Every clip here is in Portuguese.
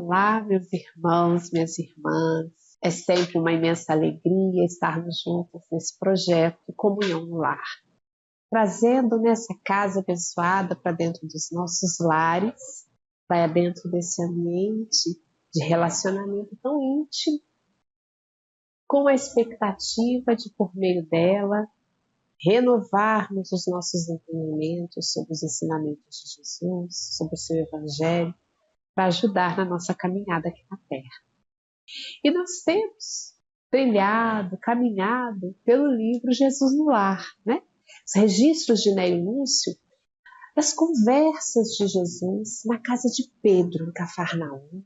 Olá, meus irmãos, minhas irmãs. É sempre uma imensa alegria estarmos juntos nesse projeto Comunhão no Lar, trazendo nessa casa abençoada para dentro dos nossos lares, para dentro desse ambiente de relacionamento tão íntimo, com a expectativa de, por meio dela, renovarmos os nossos entendimentos sobre os ensinamentos de Jesus, sobre o seu Evangelho, para ajudar na nossa caminhada aqui na Terra. E nós temos trilhado, caminhado pelo livro Jesus no Lar, né? Os registros de Nélio Lúcio das conversas de Jesus na casa de Pedro, em Cafarnaum,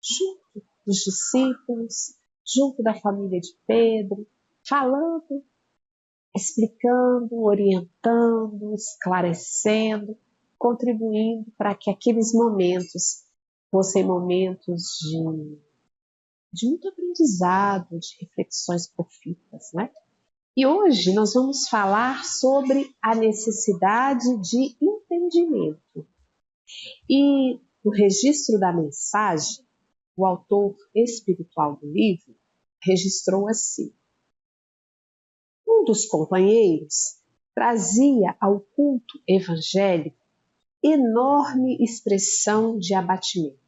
junto dos discípulos, junto da família de Pedro, falando, explicando, orientando, esclarecendo, contribuindo para que aqueles momentos fossem momentos de muito aprendizado, de reflexões profundas, né? E hoje nós vamos falar sobre a necessidade de entendimento. E no registro da mensagem, o autor espiritual do livro registrou assim: um dos companheiros trazia ao culto evangélico enorme expressão de abatimento.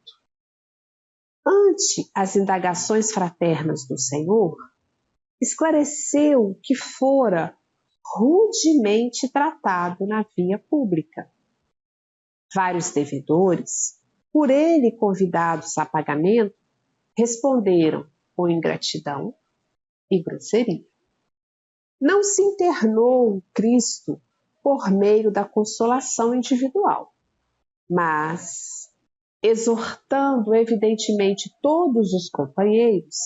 Ante as indagações fraternas do Senhor, esclareceu que fora rudemente tratado na via pública. Vários devedores, por ele convidados a pagamento, responderam com ingratidão e grosseria. Não se internou o Cristo por meio da consolação individual, mas exortando evidentemente todos os companheiros,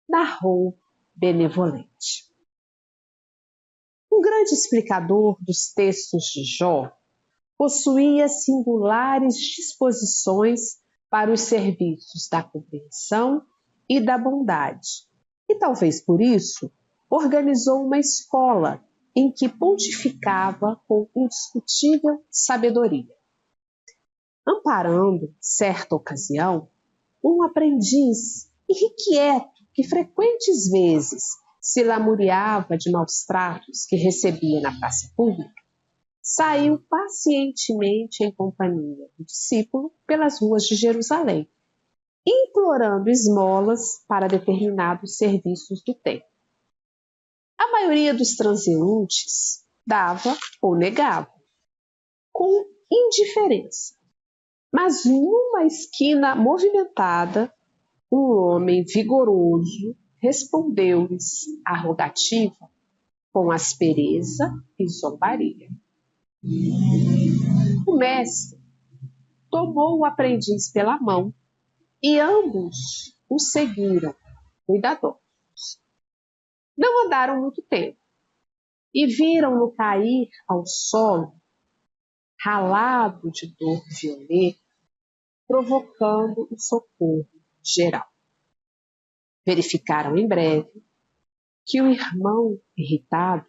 narrou benevolente. Um grande explicador dos textos de Jó possuía singulares disposições para os serviços da compreensão e da bondade, e talvez por isso organizou uma escola em que pontificava com indiscutível sabedoria. Amparando, certa ocasião, um aprendiz irrequieto que frequentes vezes se lamuriava de maus tratos que recebia na praça pública, saiu pacientemente em companhia do discípulo pelas ruas de Jerusalém, implorando esmolas para determinados serviços do templo. A maioria dos transeuntes dava ou negava, com indiferença. Mas numa esquina movimentada, um homem vigoroso respondeu-lhes a rogativa com aspereza e zombaria. O mestre tomou o aprendiz pela mão e ambos o seguiram, cuidadosos. Não andaram muito tempo e viram-no cair ao solo, ralado de dor violenta, provocando o socorro geral. Verificaram em breve que o irmão irritado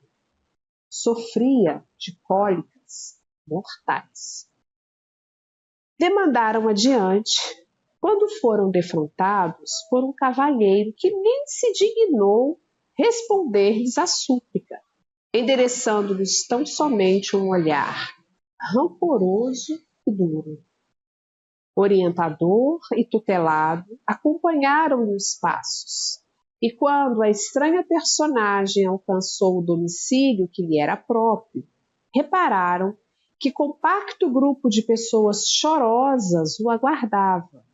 sofria de cólicas mortais. Demandaram adiante, quando foram defrontados por um cavalheiro que nem se dignou responder-lhes à súplica, endereçando-lhes tão somente um olhar rancoroso e duro. Orientador e tutelado acompanharam-lhe os passos, e quando a estranha personagem alcançou o domicílio que lhe era próprio, repararam que compacto grupo de pessoas chorosas o aguardava.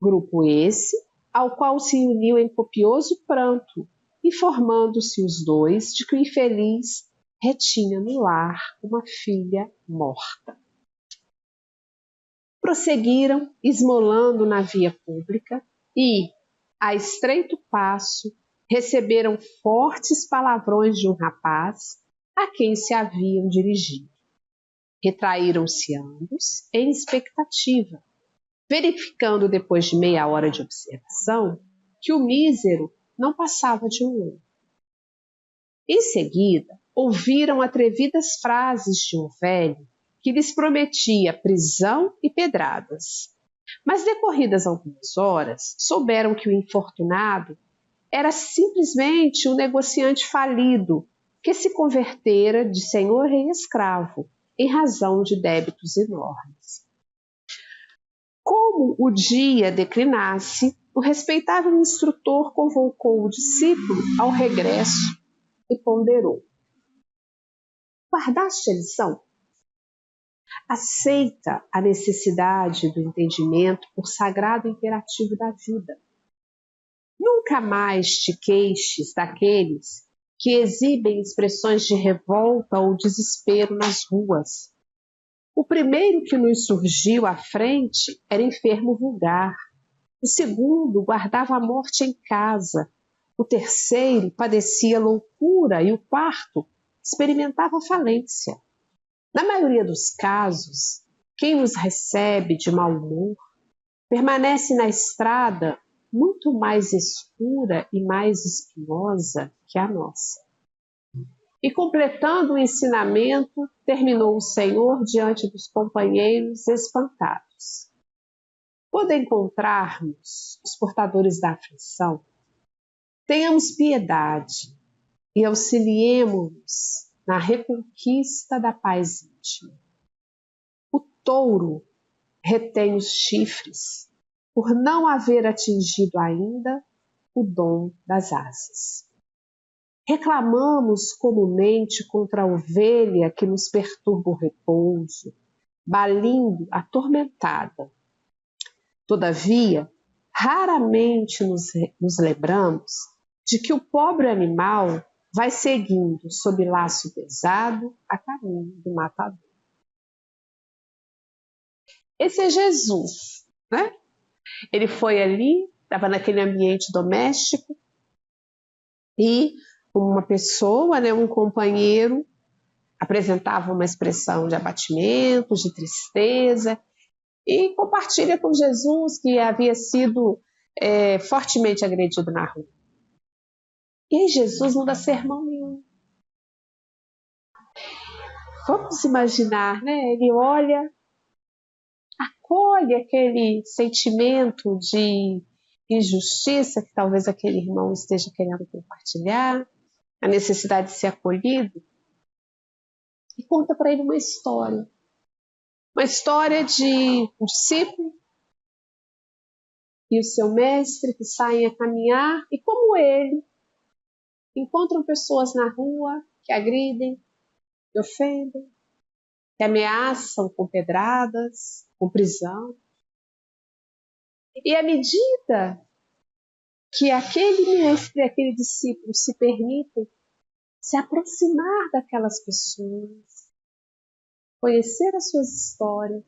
Grupo esse ao qual se uniu em copioso pranto, informando-se os dois de que o infeliz retinha no lar uma filha morta. Prosseguiram, esmolando na via pública e, a estreito passo, receberam fortes palavrões de um rapaz a quem se haviam dirigido. Retraíram-se ambos em expectativa, verificando depois de meia hora de observação que o mísero não passava de um louco. Em seguida, ouviram atrevidas frases de um velho que lhes prometia prisão e pedradas, Mas decorridas algumas horas, souberam que o infortunado era simplesmente um negociante falido que se convertera de senhor em escravo, em razão de débitos enormes. Como o dia declinasse, o respeitável instrutor convocou o discípulo ao regresso e ponderou: guardaste a lição? Aceita a necessidade do entendimento por sagrado imperativo da vida. Nunca mais te queixes daqueles que exibem expressões de revolta ou desespero nas ruas. O primeiro que nos surgiu à frente era enfermo vulgar. O segundo guardava a morte em casa. O terceiro padecia loucura e o quarto experimentava falência. Na maioria dos casos, quem nos recebe de mau humor permanece na estrada muito mais escura e mais espinhosa que a nossa. E completando o ensinamento, terminou o Senhor diante dos companheiros espantados. Quando encontrarmos os portadores da aflição, tenhamos piedade e auxiliemo-os na reconquista da paz íntima. O touro retém os chifres por não haver atingido ainda o dom das asas. Reclamamos comumente contra a ovelha que nos perturba o repouso, balindo atormentada. Todavia, raramente nos lembramos de que o pobre animal vai seguindo sob laço pesado a caminho do matador. Esse é Jesus, né? Ele foi ali, estava naquele ambiente doméstico e uma pessoa, né, um companheiro, apresentava uma expressão de abatimento, de tristeza e compartilha com Jesus que havia sido fortemente agredido na rua. E aí Jesus não dá sermão nenhum. Vamos imaginar, né? Ele olha, acolhe aquele sentimento de injustiça que talvez aquele irmão esteja querendo compartilhar, a necessidade de ser acolhido, e conta para ele uma história. Uma história de um discípulo e o seu mestre que saem a caminhar e, como ele, encontram pessoas na rua que agridem, que ofendem, que ameaçam com pedradas, com prisão. E à medida que aquele mestre e aquele discípulo se permitem se aproximar daquelas pessoas, conhecer as suas histórias,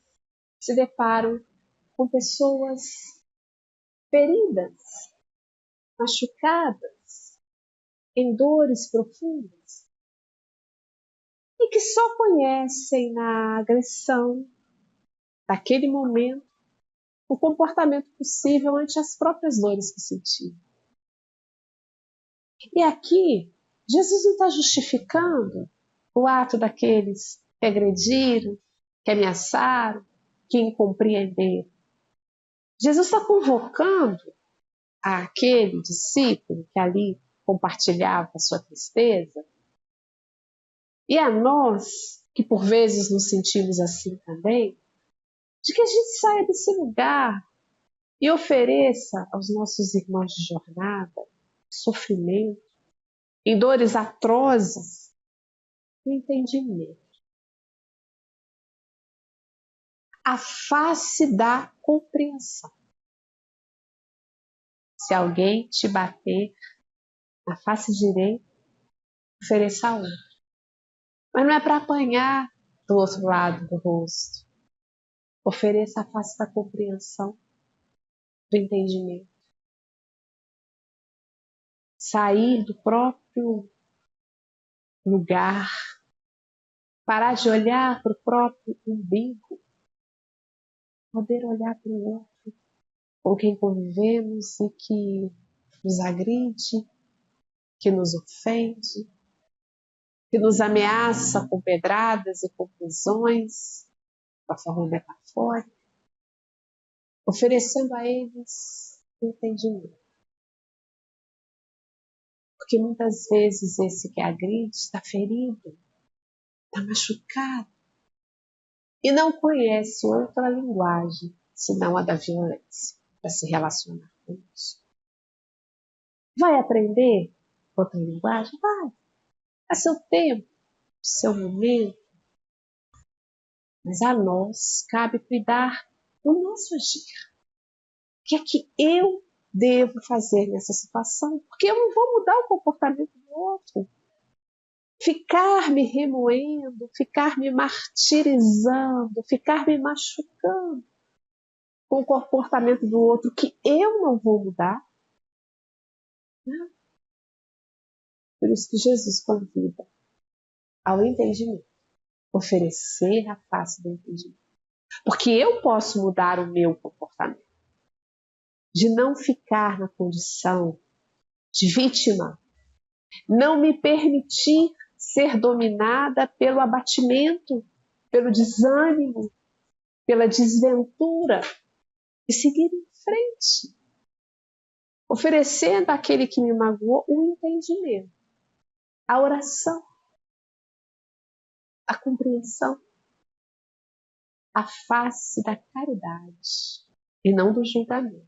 se deparam com pessoas feridas, machucadas, em dores profundas, e que só conhecem na agressão daquele momento o comportamento possível ante as próprias dores que sentiam. E aqui, Jesus não está justificando o ato daqueles que agrediram, que ameaçaram, que incompreenderam. Jesus está convocando aquele discípulo que ali compartilhava a sua tristeza, e a nós, que por vezes nos sentimos assim também, de que a gente saia desse lugar e ofereça aos nossos irmãos de jornada sofrimento, em dores atrozes, o entendimento. A face da compreensão. Se alguém te bater na face direita, ofereça a outra. Mas não é para apanhar do outro lado do rosto. Ofereça a face da compreensão, do entendimento. Sair do próprio lugar, parar de olhar para o próprio umbigo, poder olhar para o outro, com quem convivemos e que nos agride, que nos ofende, que nos ameaça com pedradas e com prisões, de uma forma metafórica. oferecendo a eles entendimento. Porque muitas vezes esse que agride está ferido, está machucado e não conhece outra linguagem senão a da violência para se relacionar com isso. Vai aprender outra linguagem? Vai. A seu tempo, seu momento. Mas a nós cabe cuidar do nosso agir. O que é que eu devo fazer nessa situação? Porque eu não vou mudar o comportamento do outro. Ficar me remoendo, ficar me martirizando, ficar me machucando com o comportamento do outro que eu não vou mudar. Não. Por isso que Jesus convida ao entendimento, oferecer a face do entendimento. Porque eu posso mudar o meu comportamento, de não ficar na condição de vítima, não me permitir ser dominada pelo abatimento, pelo desânimo, pela desventura e seguir em frente, oferecendo àquele que me magoou o entendimento, a oração, a compreensão, a face da caridade e não do julgamento.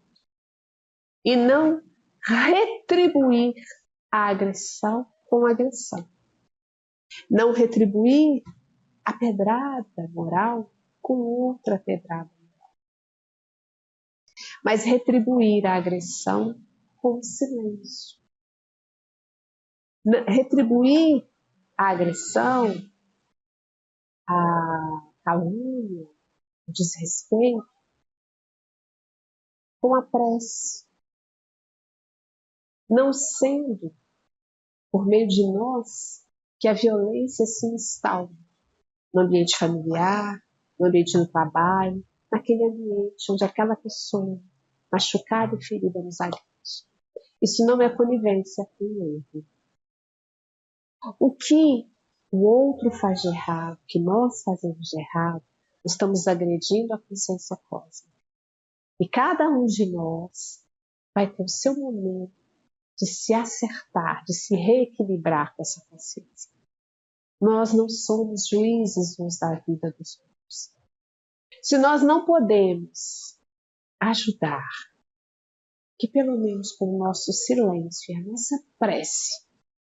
E não retribuir a agressão com agressão. Não retribuir a pedrada moral com outra pedrada moral. Mas retribuir a agressão com silêncio. Retribuir a agressão, a calúnia, o desrespeito com a prece. Não sendo por meio de nós que a violência se instaura no ambiente familiar, no ambiente do trabalho, naquele ambiente onde aquela pessoa machucada e ferida nos agride. Isso não é conivência com o erro. O que o outro faz de errado, o que nós fazemos de errado, estamos agredindo a consciência cósmica. E cada um de nós vai ter o seu momento de se acertar, de se reequilibrar com essa consciência. Nós não somos juízes uns da vida dos outros. Se nós não podemos ajudar, que pelo menos com o nosso silêncio e a nossa prece,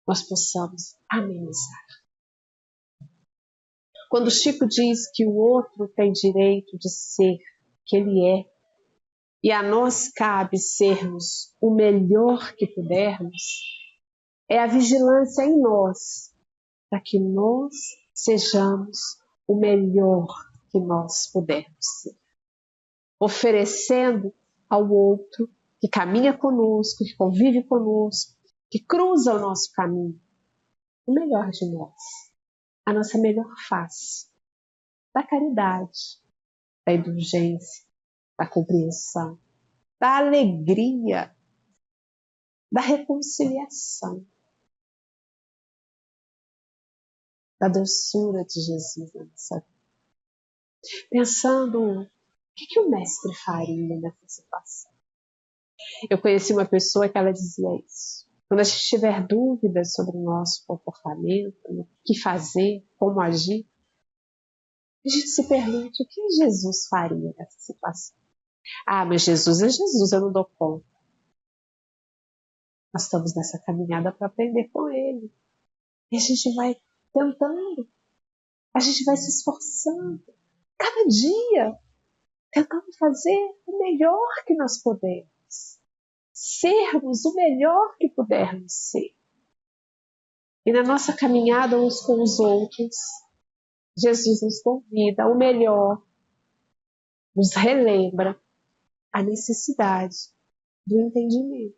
nós possamos amenizar. Quando Chico diz que o outro tem direito de ser que ele é, e a nós cabe sermos o melhor que pudermos, é a vigilância em nós, para que nós sejamos o melhor que nós pudermos ser. Oferecendo ao outro que caminha conosco, que convive conosco, que cruza o nosso caminho, o melhor de nós, a nossa melhor face, da caridade, da indulgência, da compreensão, da alegria, da reconciliação, da doçura de Jesus na nossa vida. Pensando, o que o mestre faria nessa situação? Eu conheci uma pessoa que ela dizia isso. Quando a gente tiver dúvidas sobre o nosso comportamento, o que fazer, como agir, a gente se pergunte o que Jesus faria nessa situação. Ah, mas Jesus é Jesus, eu não dou conta. Nós estamos nessa caminhada para aprender com Ele. E a gente vai tentando, a gente vai se esforçando, cada dia, tentando fazer o melhor que nós podemos. Sermos o melhor que pudermos ser. E na nossa caminhada uns com os outros, Jesus nos convida ao melhor, nos relembra a necessidade do entendimento,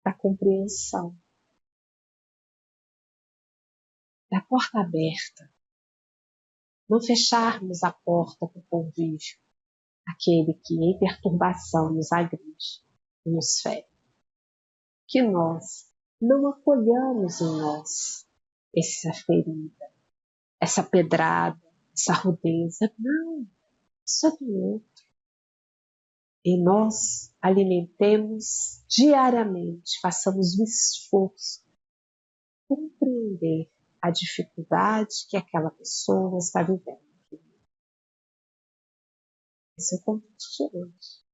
da compreensão, da porta aberta. Não fecharmos a porta para o convívio, aquele que em perturbação nos agride e nos fere. Que nós não acolhamos em nós essa ferida, essa pedrada, essa rudeza. Não, isso é do outro. E nós alimentemos diariamente, façamos o esforço de compreender a dificuldade que aquela pessoa está vivendo. Esse é o convite de hoje.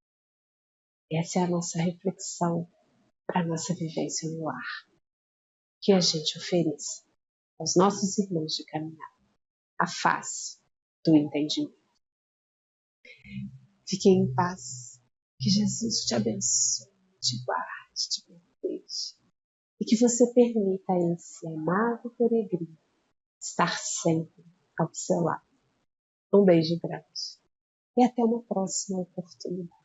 Essa é a nossa reflexão para a nossa vivência no lar. Que a gente ofereça aos nossos irmãos de caminhada a face do entendimento. Fiquem em paz. Que Jesus te abençoe, te guarde, te proteja. E que você permita a esse amado peregrino estar sempre ao seu lado. Um beijo grande. E até uma próxima oportunidade.